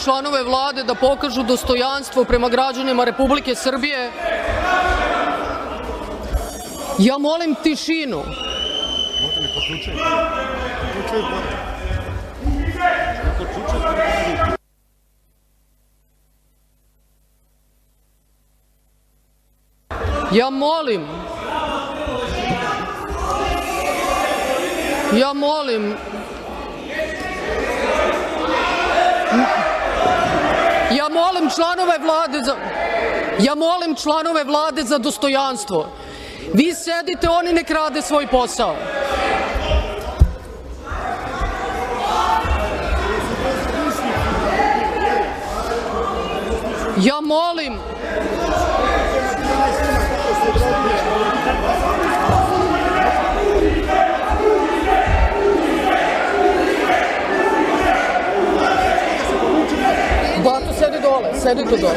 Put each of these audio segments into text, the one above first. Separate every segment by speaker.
Speaker 1: članove Vlade da pokažu dostojanstvo prema građanima Republike Srbije. Ja molim tišinu. Ja molim članove Vlade za dostojanstvo. Vi sedite, oni nek rade svoj posao. Ja molim Bato, sedi dole, sedi tu dole.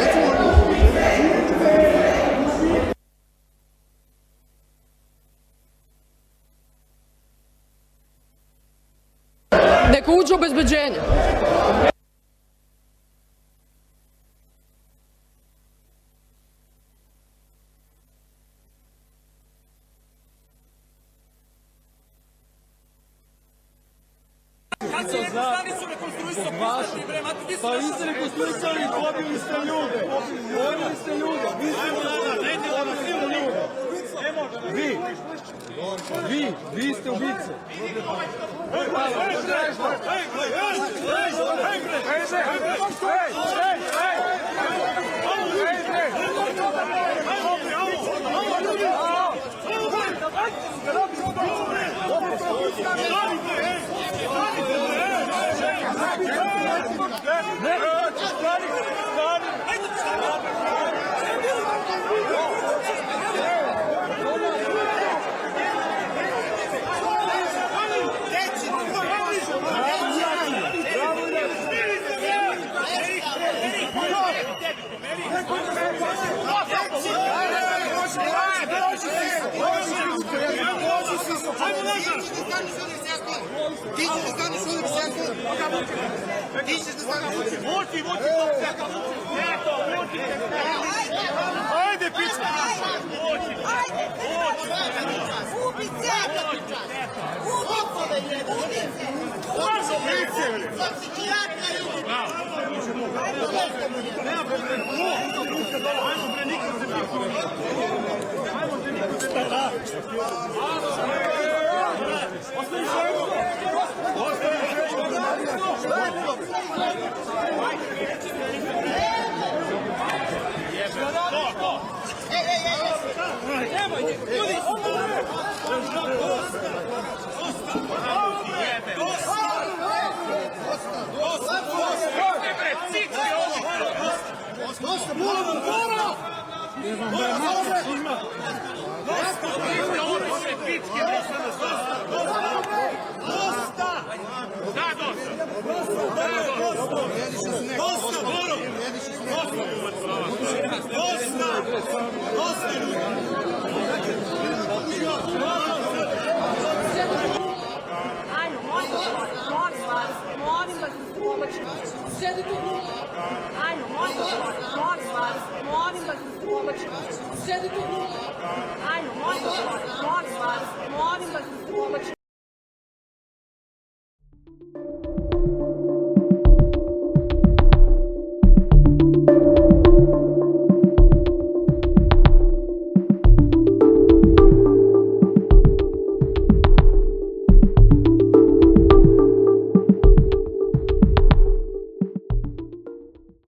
Speaker 1: Neka uđe obezbeđenje.
Speaker 2: Kad se neku stanicu rekonstruisao, pa vi ste rekonstruisali i pobili ste ljude. Pobili ste ljude. Vi ste ubice.
Speaker 3: Ajde, pička!
Speaker 1: Molim vas,